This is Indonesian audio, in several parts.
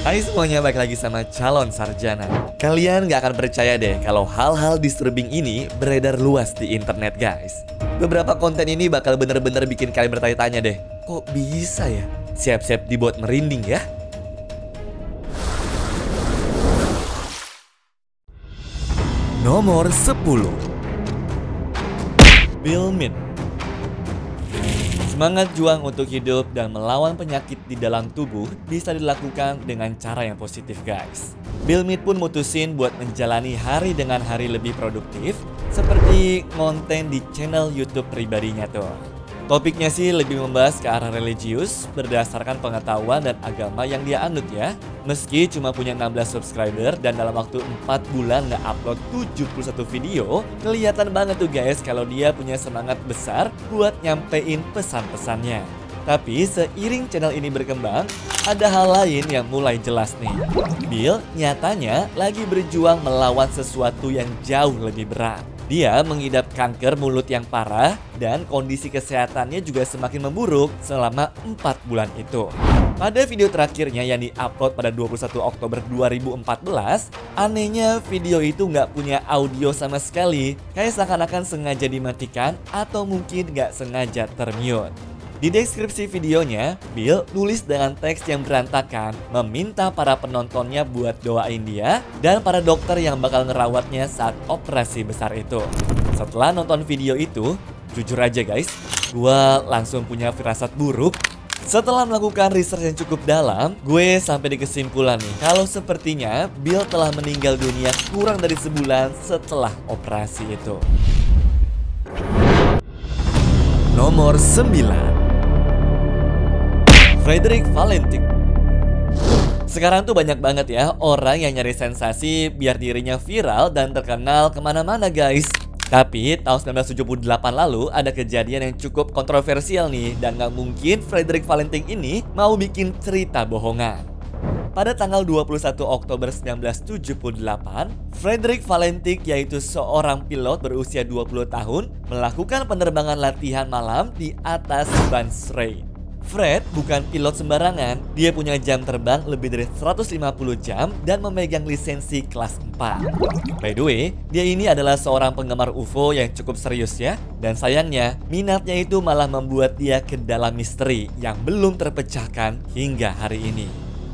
Hai semuanya, balik lagi sama Calon Sarjana. Kalian gak akan percaya deh kalau hal-hal disturbing ini beredar luas di internet guys. Beberapa konten ini bakal bener-bener bikin kalian bertanya-tanya deh, kok bisa ya? Siap-siap dibuat merinding ya. Nomor 10, Bill Mead. Semangat juang untuk hidup dan melawan penyakit di dalam tubuh bisa dilakukan dengan cara yang positif guys. Bill Mead pun mutusin buat menjalani hari dengan hari lebih produktif seperti konten di channel YouTube pribadinya tuh. Topiknya sih lebih membahas ke arah religius berdasarkan pengetahuan dan agama yang dia anut ya. Meski cuma punya 16 subscriber dan dalam waktu 4 bulan nge-upload 71 video, kelihatan banget tuh guys kalau dia punya semangat besar buat nyampein pesan-pesannya. Tapi seiring channel ini berkembang, ada hal lain yang mulai jelas nih. Bill nyatanya lagi berjuang melawan sesuatu yang jauh lebih berat. Dia mengidap kanker mulut yang parah dan kondisi kesehatannya juga semakin memburuk selama 4 bulan itu. Pada video terakhirnya yang di-upload pada 21 Oktober 2014, anehnya video itu nggak punya audio sama sekali. Kayak seakan-akan sengaja dimatikan atau mungkin nggak sengaja termute. Di deskripsi videonya, Bill nulis dengan teks yang berantakan, meminta para penontonnya buat doain dia dan para dokter yang bakal ngerawatnya saat operasi besar itu. Setelah nonton video itu, jujur aja guys, gue langsung punya firasat buruk. Setelah melakukan research yang cukup dalam, gue sampai di kesimpulan nih, kalau sepertinya Bill telah meninggal dunia kurang dari sebulan setelah operasi itu. Nomor 9, Frederick Valentine. Sekarang tuh banyak banget ya orang yang nyari sensasi biar dirinya viral dan terkenal kemana-mana guys. Tapi tahun 1978 lalu ada kejadian yang cukup kontroversial nih, dan gak mungkin Frederick Valentine ini mau bikin cerita bohongan. Pada tanggal 21 Oktober 1978, Frederick Valentine yaitu seorang pilot berusia 20 tahun melakukan penerbangan latihan malam di atas Banshee. Fred bukan pilot sembarangan, dia punya jam terbang lebih dari 150 jam dan memegang lisensi kelas 4. By the way, dia ini adalah seorang penggemar UFO yang cukup serius ya. Dan sayangnya, minatnya itu malah membuat dia ke dalam misteri yang belum terpecahkan hingga hari ini.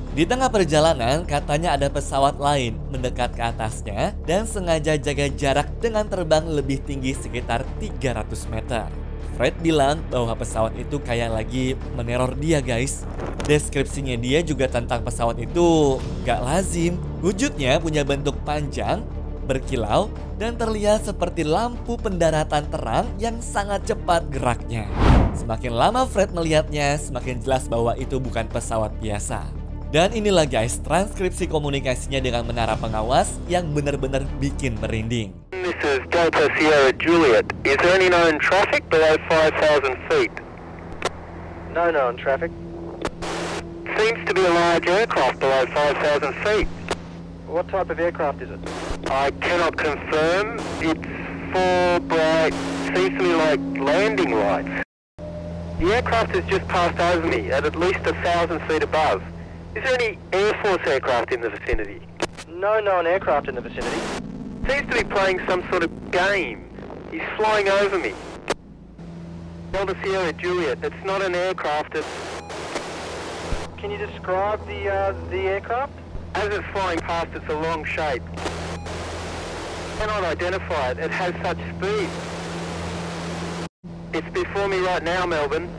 Di tengah perjalanan, katanya ada pesawat lain mendekat ke atasnya dan sengaja jaga jarak dengan terbang lebih tinggi sekitar 300 meter. Fred bilang bahwa pesawat itu kayak lagi meneror dia guys. Deskripsinya dia juga tentang pesawat itu gak lazim. Wujudnya punya bentuk panjang, berkilau, dan terlihat seperti lampu pendaratan terang yang sangat cepat geraknya. Semakin lama Fred melihatnya, semakin jelas bahwa itu bukan pesawat biasa. Dan inilah guys transkripsi komunikasinya dengan menara pengawas yang benar-benar bikin merinding. This is Delta Sierra Juliet. Is there any known traffic below 5,000 feet? No known traffic. Seems to be a large aircraft below 5,000 feet. What type of aircraft is it? I cannot confirm. It's four bright, seems to me like landing lights. The aircraft has just passed over me at least 1,000 feet above. Is there any Air Force aircraft in the vicinity? No known aircraft in the vicinity. Seems to be playing some sort of game. He's flying over me. Delta Sierra Juliet. It's not an aircraft. It's... Can you describe the aircraft? As it's flying past, it's a long shape. Cannot identify it. It has such speed. It's before me right now, Melbourne.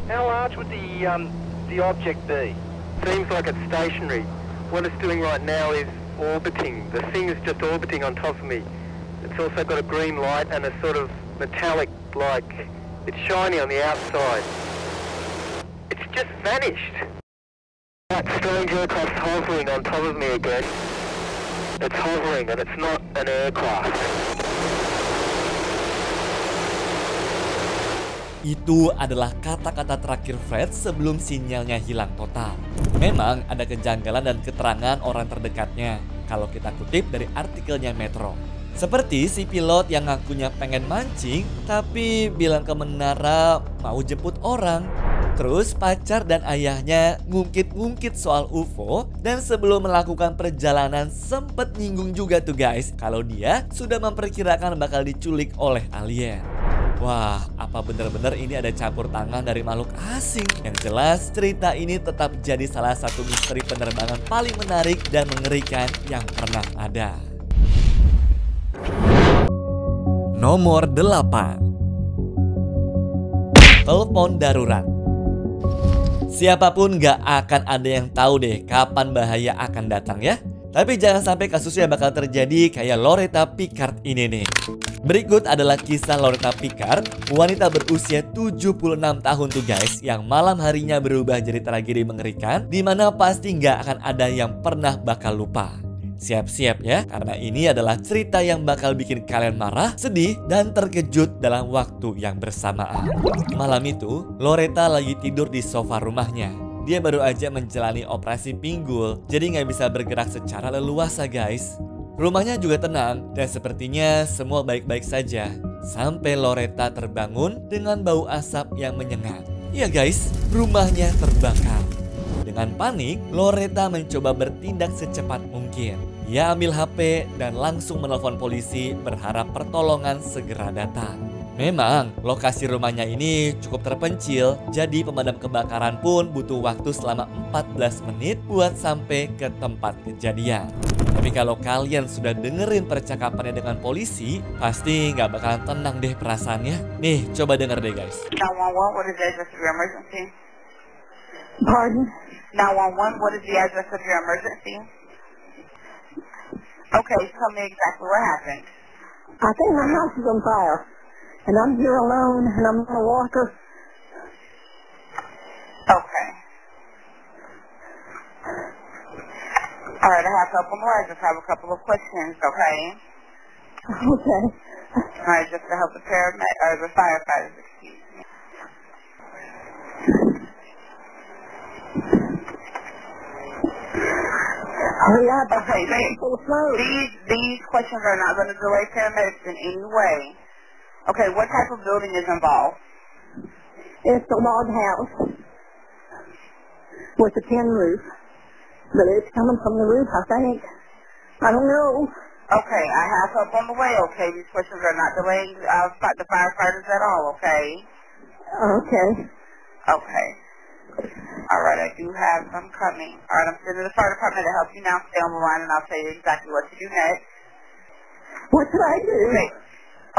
How large would the object be? Seems like it's stationary. What it's doing right now is orbiting. The thing is just orbiting on top of me. It's also got a green light and a sort of metallic, like, it's shiny on the outside. It's just vanished. That strange aircraft's hovering on top of me again. It's hovering and it's not an aircraft. Itu adalah kata-kata terakhir Fred sebelum sinyalnya hilang total. Memang ada kejanggalan dan keterangan orang terdekatnya kalau kita kutip dari artikelnya Metro. Seperti si pilot yang ngakunya pengen mancing tapi bilang ke menara mau jemput orang. Terus pacar dan ayahnya ngungkit-ngungkit soal UFO, dan sebelum melakukan perjalanan sempet nyinggung juga tuh guys kalau dia sudah memperkirakan bakal diculik oleh alien. Wah, apa bener-bener ini ada campur tangan dari makhluk asing? Yang jelas, cerita ini tetap jadi salah satu misteri penerbangan paling menarik dan mengerikan yang pernah ada. Nomor 8. Telepon darurat. Siapapun gak akan ada yang tahu deh kapan bahaya akan datang ya. Tapi jangan sampai kasusnya bakal terjadi kayak Loretta Pickard ini nih. Berikut adalah kisah Loretta Pickard, wanita berusia 76 tahun tuh guys, yang malam harinya berubah jadi tragedi mengerikan, dimana pasti gak akan ada yang pernah bakal lupa. Siap-siap ya, karena ini adalah cerita yang bakal bikin kalian marah, sedih, dan terkejut dalam waktu yang bersamaan. Malam itu, Loretta lagi tidur di sofa rumahnya. Dia baru aja menjalani operasi pinggul, jadi nggak bisa bergerak secara leluasa guys. Rumahnya juga tenang, dan sepertinya semua baik-baik saja. Sampai Loretta terbangun dengan bau asap yang menyengat. Iya guys, rumahnya terbakar. Dengan panik, Loretta mencoba bertindak secepat mungkin. Ia ambil HP dan langsung menelpon polisi berharap pertolongan segera datang. Memang lokasi rumahnya ini cukup terpencil, jadi pemadam kebakaran pun butuh waktu selama 14 menit buat sampai ke tempat kejadian. Tapi kalau kalian sudah dengerin percakapannya dengan polisi, pasti nggak bakalan tenang deh perasaannya. Nih, coba denger deh guys. 911, what is the address of your emergency? Pardon? 911, what is the address of your emergency? Okay, tell me exactly what happened. I think my house is on fire, and I'm here alone, and I'm on a walker. Okay. All right, I have a couple more. I just have a couple of questions, okay? Okay. All right, just to help the the firefighters, excuse me. Hurry up. Okay, I'm full of smoke. these questions are not going to delay paramedics in any way. Okay, what type of building is involved? It's a log house with a tin roof, but it's coming from the roof, I think. I don't know. Okay, I have help on the way, okay? These questions are not delaying the firefighters at all, okay? Okay. Okay. All right, I do have them coming. All right, I'm sending the fire department to help you now. Stay on the line, and I'll tell you exactly what to do next. What should I do?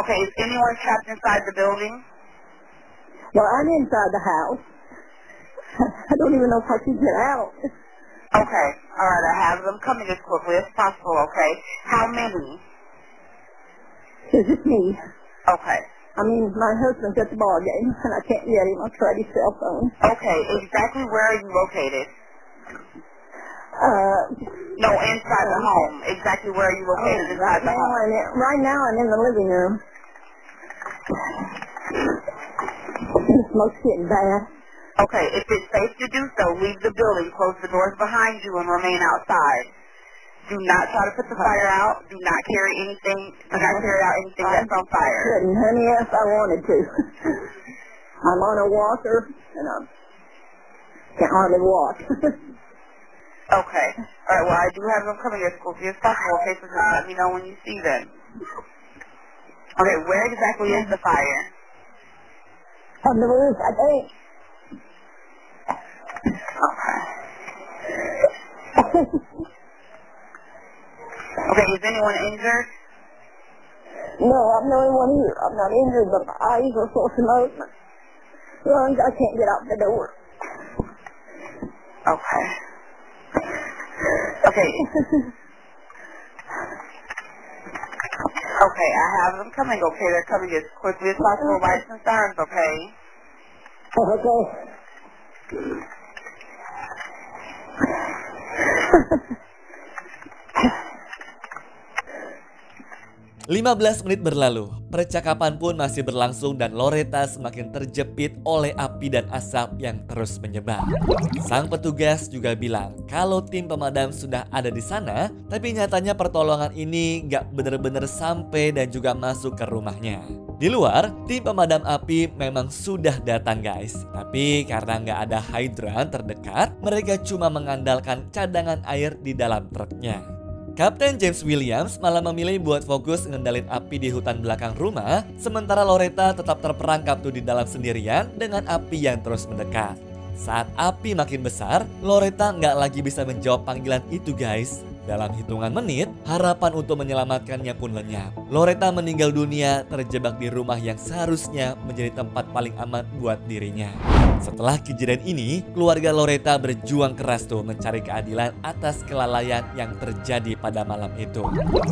Okay, is anyone trapped inside the building? Well, I'm inside the house. I don't even know if I can get out. Okay, all right, I have them coming as quickly as possible, okay? How many? It's just me. Okay. I mean, my husband's at the ball game, and I can't get him. I'll try his cell phone. Okay, exactly where are you located? No, inside the home. Exactly where are you located inside the home? Right now I'm in the living room. The smoke's getting bad. Okay, if it's safe to do so, leave the building, close the doors behind you, and remain outside. Do not try to put the fire out. Do not carry anything. Do not carry out anything that's on fire. Couldn't, honey, if I wanted to. I'm on a walker, and I can't hardly walk. Okay. All right, well, I do have them coming as quickly as possible, okay, so just let me know when you see them. Okay, where exactly is the fire? On the roof, I think. Okay. Okay, is anyone injured? No, I'm the only one here. I'm not injured, but my eyes are full of smoke. My lungs, I can't get out the door. Okay. Okay. Okay, I have them coming, okay? They're coming as quickly as possible, lights and sirens, okay? Okay. 15 menit berlalu, percakapan pun masih berlangsung dan Loretta semakin terjepit oleh api dan asap yang terus menyebar. Sang petugas juga bilang kalau tim pemadam sudah ada di sana, tapi nyatanya pertolongan ini gak bener-bener sampai dan juga masuk ke rumahnya. Di luar, tim pemadam api memang sudah datang guys, tapi karena gak ada hidran terdekat, mereka cuma mengandalkan cadangan air di dalam truknya. Kapten James Williams malah memilih buat fokus ngendalin api di hutan belakang rumah, sementara Loretta tetap terperangkap tuh di dalam sendirian dengan api yang terus mendekat. Saat api makin besar, Loretta nggak lagi bisa menjawab panggilan itu guys. Dalam hitungan menit, harapan untuk menyelamatkannya pun lenyap. Loretta meninggal dunia terjebak di rumah yang seharusnya menjadi tempat paling aman buat dirinya. Setelah kejadian ini, keluarga Loretta berjuang keras tuh mencari keadilan atas kelalaian yang terjadi pada malam itu.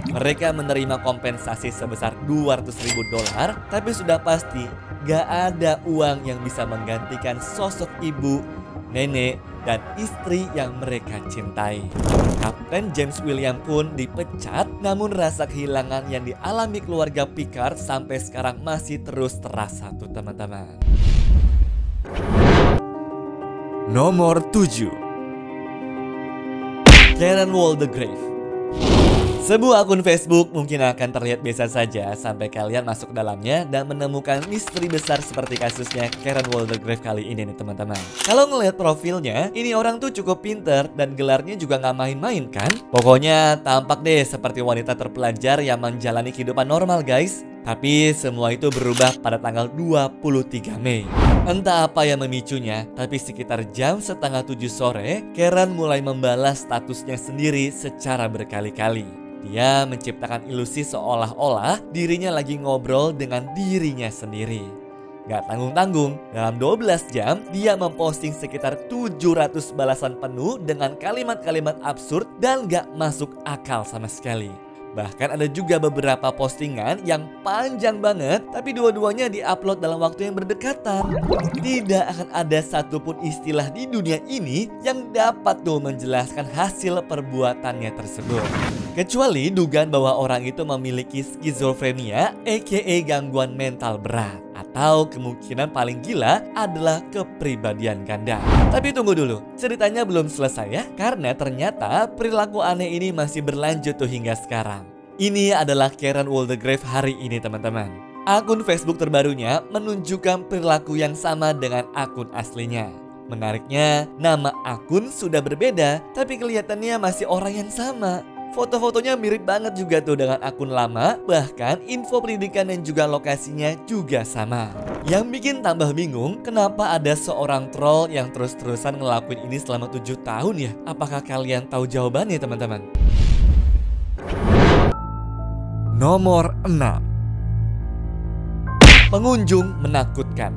Mereka menerima kompensasi sebesar $200.000, tapi sudah pasti gak ada uang yang bisa menggantikan sosok ibu, nenek, dan istri yang mereka cintai. Kapten James William pun dipecat, namun rasa kehilangan yang dialami keluarga Picard sampai sekarang masih terus terasa tuh teman-teman. Nomor 7, Karen Waldegrave. Sebuah akun Facebook mungkin akan terlihat biasa saja sampai kalian masuk ke dalamnya dan menemukan misteri besar seperti kasusnya Karen Waldegrave kali ini nih teman-teman. Kalau ngelihat profilnya, ini orang tuh cukup pinter dan gelarnya juga nggak main-main kan? Pokoknya tampak deh seperti wanita terpelajar yang menjalani kehidupan normal guys. Tapi semua itu berubah pada tanggal 23 Mei. Entah apa yang memicunya, tapi sekitar jam setengah 7 sore, Karen mulai membalas statusnya sendiri secara berkali-kali. Dia menciptakan ilusi seolah-olah dirinya lagi ngobrol dengan dirinya sendiri. Gak tanggung-tanggung, dalam 12 jam dia memposting sekitar 700 balasan penuh dengan kalimat-kalimat absurd dan gak masuk akal sama sekali. Bahkan ada juga beberapa postingan yang panjang banget, tapi dua-duanya diupload dalam waktu yang berdekatan. Tidak akan ada satupun istilah di dunia ini yang dapat tuh menjelaskan hasil perbuatannya tersebut. Kecuali dugaan bahwa orang itu memiliki skizofrenia, aka gangguan mental berat. Atau kemungkinan paling gila adalah kepribadian ganda. Tapi tunggu dulu, ceritanya belum selesai ya, karena ternyata perilaku aneh ini masih berlanjut tuh hingga sekarang. Ini adalah Karen Waldegrave hari ini teman-teman. Akun Facebook terbarunya menunjukkan perilaku yang sama dengan akun aslinya. Menariknya, nama akun sudah berbeda, tapi kelihatannya masih orang yang sama. Foto-fotonya mirip banget juga tuh dengan akun lama, bahkan info pendidikan dan juga lokasinya juga sama. Yang bikin tambah bingung, kenapa ada seorang troll yang terus-terusan ngelakuin ini selama 7 tahun ya? Apakah kalian tahu jawabannya teman-teman? Nomor 6, pengunjung menakutkan.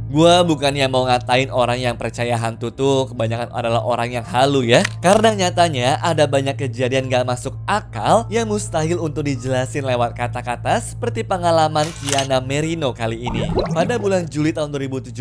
Gua bukannya mau ngatain orang yang percaya hantu tuh kebanyakan adalah orang yang halu ya. Karena nyatanya ada banyak kejadian gak masuk akal yang mustahil untuk dijelasin lewat kata-kata seperti pengalaman Kiana Merino kali ini. Pada bulan Juli tahun 2017,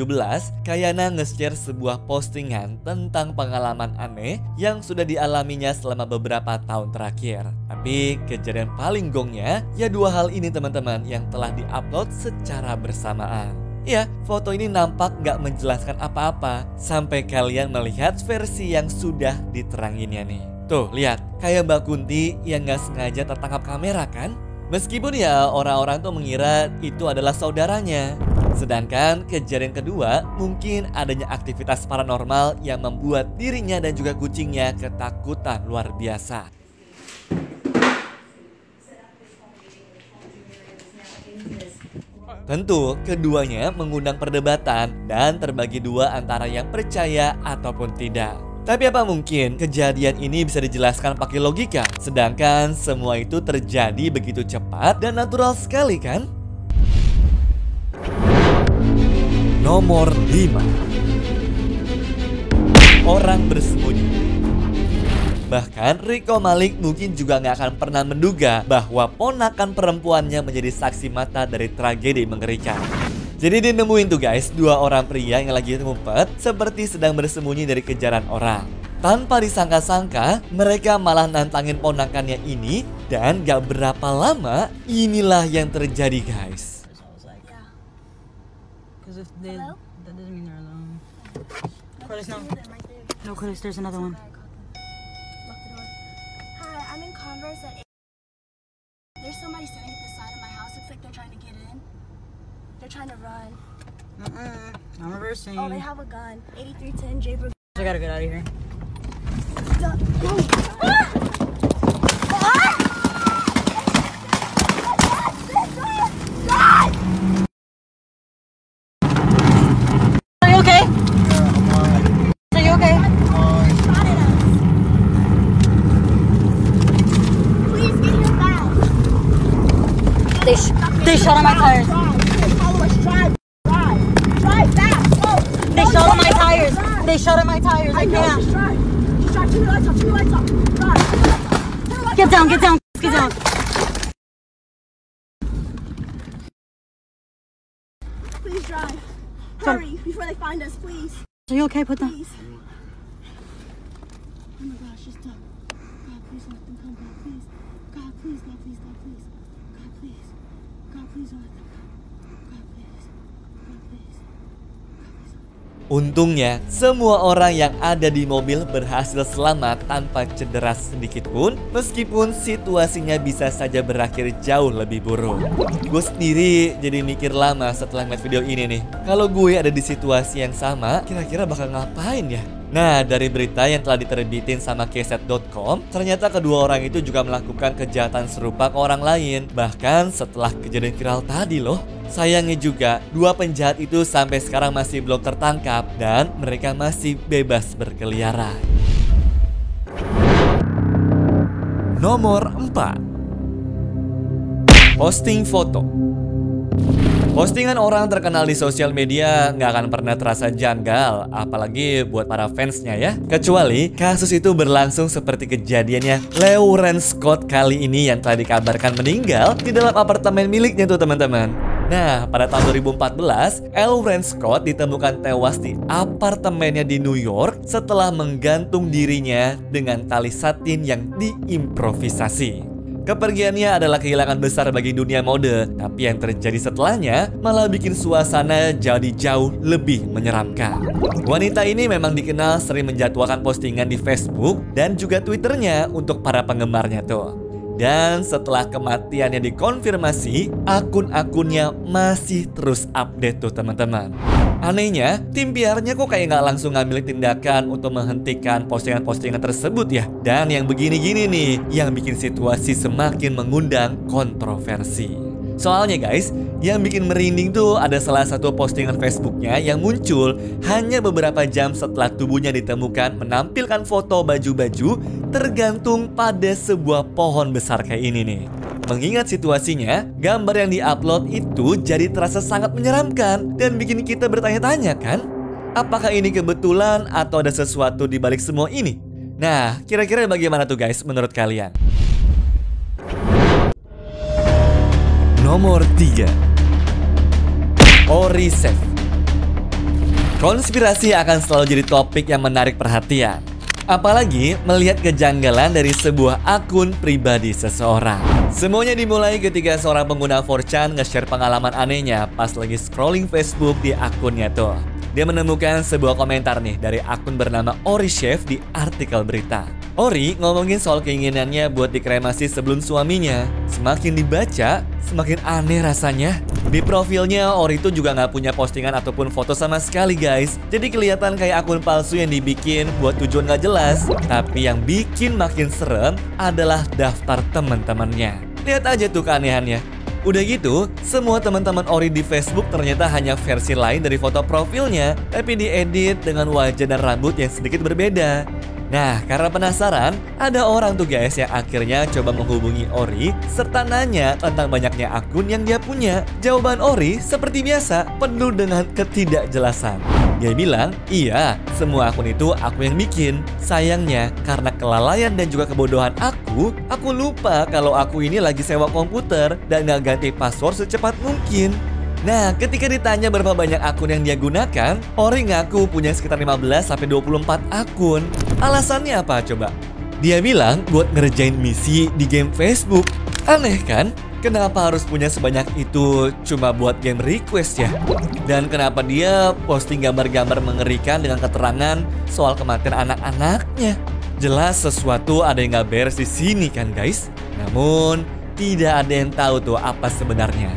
Kiana nge-share sebuah postingan tentang pengalaman aneh yang sudah dialaminya selama beberapa tahun terakhir. Tapi kejadian paling gongnya ya dua hal ini teman-teman yang telah diupload secara bersamaan. Ya, foto ini nampak gak menjelaskan apa-apa sampai kalian melihat versi yang sudah diteranginnya nih. Tuh, lihat, kayak Mbak Kunti yang gak sengaja tertangkap kamera kan? Meskipun ya orang-orang tuh mengira itu adalah saudaranya. Sedangkan kejadian kedua, mungkin adanya aktivitas paranormal yang membuat dirinya dan juga kucingnya ketakutan luar biasa. Tentu, keduanya mengundang perdebatan dan terbagi dua antara yang percaya ataupun tidak. Tapi apa mungkin kejadian ini bisa dijelaskan pakai logika? Sedangkan semua itu terjadi begitu cepat dan natural sekali kan? Nomor 5, orang bersembunyi. Bahkan Rico Malik mungkin juga gak akan pernah menduga bahwa ponakan perempuannya menjadi saksi mata dari tragedi mengerikan. Jadi dia nemuin tuh guys, dua orang pria yang lagi ngumpet seperti sedang bersembunyi dari kejaran orang. Tanpa disangka-sangka, mereka malah nantangin ponakannya ini Dan gak berapa lama, inilah yang terjadi guys. Hello? That doesn't mean they're alone. Curtis, no. No, Curtis, there's another one. Lock the door. Hi, I'm in Converse at 8. There's somebody standing at the side of my house. Looks like they're trying to get in. They're trying to run. I'm reversing. Oh, they have a gun. 8310 Jaybrook. I gotta get out of here. Are you okay? Are you okay? Please get your back. They shot on my tires. Follow us. Drive fast. Go. They shot on my tires. They shot on my tires. I can't. Just drive. Turn your lights off. Drive. Get down. Please drive. Hurry before they find us, please. Are you okay? Put them. Please. Oh my gosh, just stop. God, please let them come. God, please. God, please. God, please. God, please. God, please. God, please don't let them come. God, please. God, please. Untungnya, semua orang yang ada di mobil berhasil selamat tanpa cedera sedikit pun, meskipun situasinya bisa saja berakhir jauh lebih buruk. Gue sendiri jadi mikir lama setelah ngeliat video ini nih. Kalau gue ada di situasi yang sama, kira-kira bakal ngapain ya? Nah, dari berita yang telah diterbitin sama Kset.com, ternyata kedua orang itu juga melakukan kejahatan serupa ke orang lain. Bahkan setelah kejadian viral tadi loh. Sayangnya juga, dua penjahat itu sampai sekarang masih belum tertangkap dan mereka masih bebas berkeliaran. Nomor 4. Posting foto. Postingan orang terkenal di sosial media nggak akan pernah terasa janggal, apalagi buat para fansnya ya. Kecuali kasus itu berlangsung seperti kejadiannya Lawrence Scott kali ini yang telah dikabarkan meninggal di dalam apartemen miliknya tuh teman-teman. Nah, pada tahun 2014, Lawrence Scott ditemukan tewas di apartemennya di New York setelah menggantung dirinya dengan tali satin yang diimprovisasi. Kepergiannya adalah kehilangan besar bagi dunia mode, tapi yang terjadi setelahnya malah bikin suasana jadi jauh lebih menyeramkan. Wanita ini memang dikenal sering menjadwalkan postingan di Facebook dan juga Twitternya untuk para penggemarnya tuh. Dan setelah kematiannya dikonfirmasi, akun-akunnya masih terus update tuh teman-teman. Anehnya, tim PR-nya kok kayak nggak langsung ngambil tindakan untuk menghentikan postingan-postingan tersebut ya. Dan yang begini-gini nih, yang bikin situasi semakin mengundang kontroversi. Soalnya guys, yang bikin merinding tuh ada salah satu postingan Facebooknya yang muncul hanya beberapa jam setelah tubuhnya ditemukan menampilkan foto baju-baju tergantung pada sebuah pohon besar kayak ini nih. Mengingat situasinya, gambar yang diupload itu jadi terasa sangat menyeramkan dan bikin kita bertanya-tanya kan? Apakah ini kebetulan atau ada sesuatu di balik semua ini? Nah, kira-kira bagaimana tuh guys menurut kalian? Nomor 3. Ori Safe. Konspirasi akan selalu jadi topik yang menarik perhatian. Apalagi melihat kejanggalan dari sebuah akun pribadi seseorang. Semuanya dimulai ketika seorang pengguna 4chan nge-share pengalaman anehnya pas lagi scrolling Facebook di akunnya tuh. Dia menemukan sebuah komentar nih dari akun bernama Ori Chef di artikel berita. Ori ngomongin soal keinginannya buat dikremasi sebelum suaminya. Semakin dibaca, semakin aneh rasanya. Di profilnya, Ori itu juga nggak punya postingan ataupun foto sama sekali guys. Jadi kelihatan kayak akun palsu yang dibikin buat tujuan nggak jelas. Tapi yang bikin makin serem adalah daftar teman-temannya. Lihat aja tuh keanehannya. Udah gitu, semua teman-teman Ori di Facebook ternyata hanya versi lain dari foto profilnya, tapi diedit dengan wajah dan rambut yang sedikit berbeda. Nah, karena penasaran, ada orang tuh guys yang akhirnya coba menghubungi Ori serta nanya tentang banyaknya akun yang dia punya. Jawaban Ori seperti biasa, penuh dengan ketidakjelasan. Dia bilang, iya, semua akun itu aku yang bikin. Sayangnya, karena kelalaian dan juga kebodohan aku lupa kalau aku ini lagi sewa komputer dan gak ganti password secepat mungkin. Nah, ketika ditanya berapa banyak akun yang dia gunakan, Ori ngaku punya sekitar 15-24 akun. Alasannya apa coba? Dia bilang buat ngerjain misi di game Facebook. Aneh kan? Kenapa harus punya sebanyak itu cuma buat game request ya? Dan kenapa dia posting gambar-gambar mengerikan dengan keterangan soal kematian anak-anaknya? Jelas sesuatu ada yang gak beres di sini kan guys? Namun tidak ada yang tahu tuh apa sebenarnya.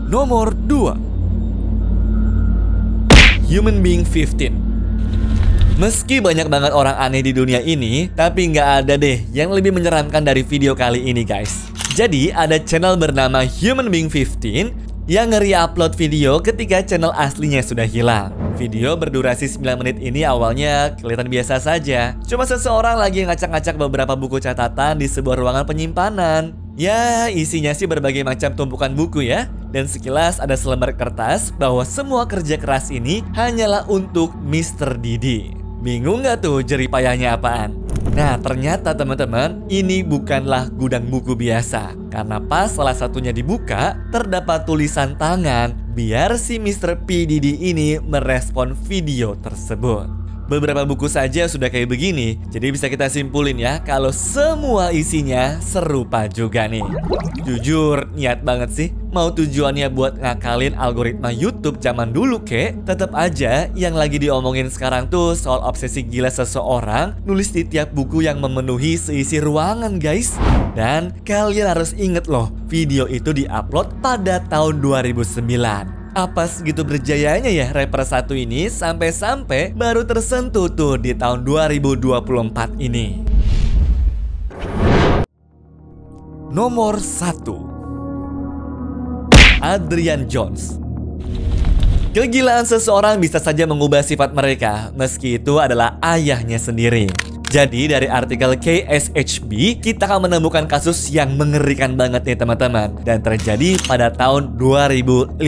Nomor 2, Human Being 15. Meski banyak banget orang aneh di dunia ini, tapi nggak ada deh yang lebih menyeramkan dari video kali ini guys. Jadi ada channel bernama Human Being 15 yang nge-re-upload video ketika channel aslinya sudah hilang. Video berdurasi 9 menit ini awalnya kelihatan biasa saja. Cuma seseorang lagi ngacak-ngacak beberapa buku catatan di sebuah ruangan penyimpanan. Ya, isinya sih berbagai macam tumpukan buku ya. Dan sekilas ada selembar kertas bahwa semua kerja keras ini hanyalah untuk Mr. Didi. Bingung nggak tuh jeripayahnya apaan? Nah, ternyata teman-teman, ini bukanlah gudang buku biasa. Karena pas salah satunya dibuka, terdapat tulisan tangan biar si Mr. P. Didi ini merespon video tersebut. Beberapa buku saja sudah kayak begini, jadi bisa kita simpulin ya kalau semua isinya serupa juga nih. Jujur, niat banget sih. Mau tujuannya buat ngakalin algoritma YouTube zaman dulu kek, tetap aja yang lagi diomongin sekarang tuh soal obsesi gila seseorang nulis di tiap buku yang memenuhi seisi ruangan guys. Dan kalian harus inget loh, video itu diupload pada tahun 2009. Apa segitu berjayanya ya rapper satu ini sampai-sampai baru tersentuh tuh di tahun 2024 ini. Nomor 1, Adrian Jones. Kegilaan seseorang bisa saja mengubah sifat mereka, meski itu adalah ayahnya sendiri. Jadi dari artikel KSHB kita akan menemukan kasus yang mengerikan banget nih teman-teman, dan terjadi pada tahun 2015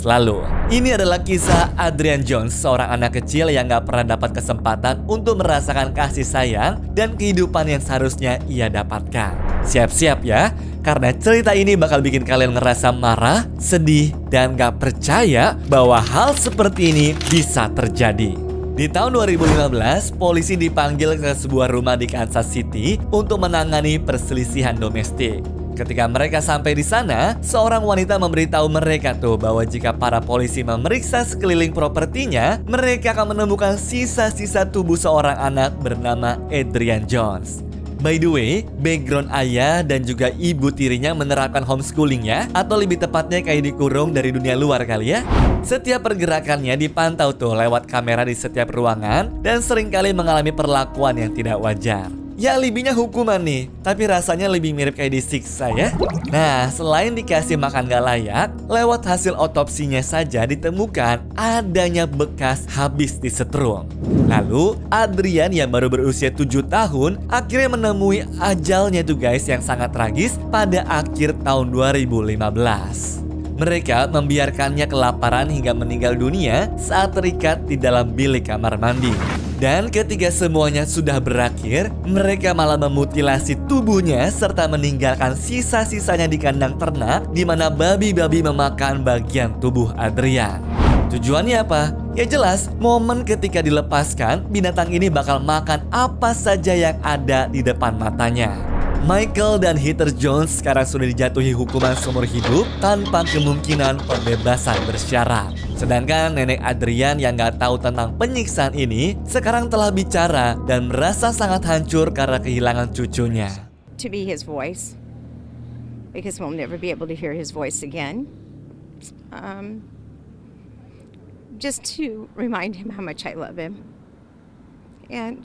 lalu. Ini adalah kisah Adrian Jones, seorang anak kecil yang gak pernah dapat kesempatan untuk merasakan kasih sayang dan kehidupan yang seharusnya ia dapatkan. Siap-siap ya, karena cerita ini bakal bikin kalian ngerasa marah, sedih, dan gak percaya bahwa hal seperti ini bisa terjadi. Di tahun 2015, polisi dipanggil ke sebuah rumah di Kansas City untuk menangani perselisihan domestik. Ketika mereka sampai di sana, seorang wanita memberitahu mereka tuh bahwa jika para polisi memeriksa sekeliling propertinya, mereka akan menemukan sisa-sisa tubuh seorang anak bernama Adrian Jones. By the way, background ayah dan juga ibu tirinya menerapkan homeschooling ya, atau lebih tepatnya kayak dikurung dari dunia luar kali ya. Setiap pergerakannya dipantau tuh lewat kamera di setiap ruangan dan seringkali mengalami perlakuan yang tidak wajar. Ya lebihnya hukuman nih, tapi rasanya lebih mirip kayak disiksa ya. Nah, selain dikasih makan gak layak, lewat hasil otopsinya saja ditemukan adanya bekas habis disetrum. Lalu, Adrian yang baru berusia 7 tahun akhirnya menemui ajalnya tuh guys yang sangat tragis pada akhir tahun 2015. Mereka membiarkannya kelaparan hingga meninggal dunia saat terikat di dalam bilik kamar mandi. Dan ketika semuanya sudah berakhir, mereka malah memutilasi tubuhnya serta meninggalkan sisa-sisanya di kandang ternak di mana babi-babi memakan bagian tubuh Adrian. Tujuannya apa? Ya jelas, momen ketika dilepaskan, binatang ini bakal makan apa saja yang ada di depan matanya. Michael dan Heather Jones sekarang sudah dijatuhi hukuman seumur hidup tanpa kemungkinan pembebasan bersyarat. Sedangkan nenek Adrian yang gak tahu tentang penyiksaan ini sekarang telah bicara dan merasa sangat hancur karena kehilangan cucunya. To be his voice, because we'll never be able to hear his voice again. Just to remind him how much I love him, and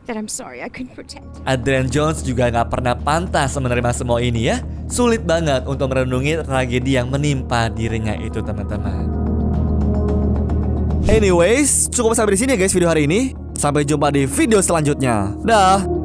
that I'm sorry I couldn't protect. Adrian Jones juga gak pernah pantas menerima semua ini ya. Sulit banget untuk merenungi tragedi yang menimpa dirinya itu teman-teman. Anyways, cukup sampai di sini ya guys video hari ini. Sampai jumpa di video selanjutnya. Dah.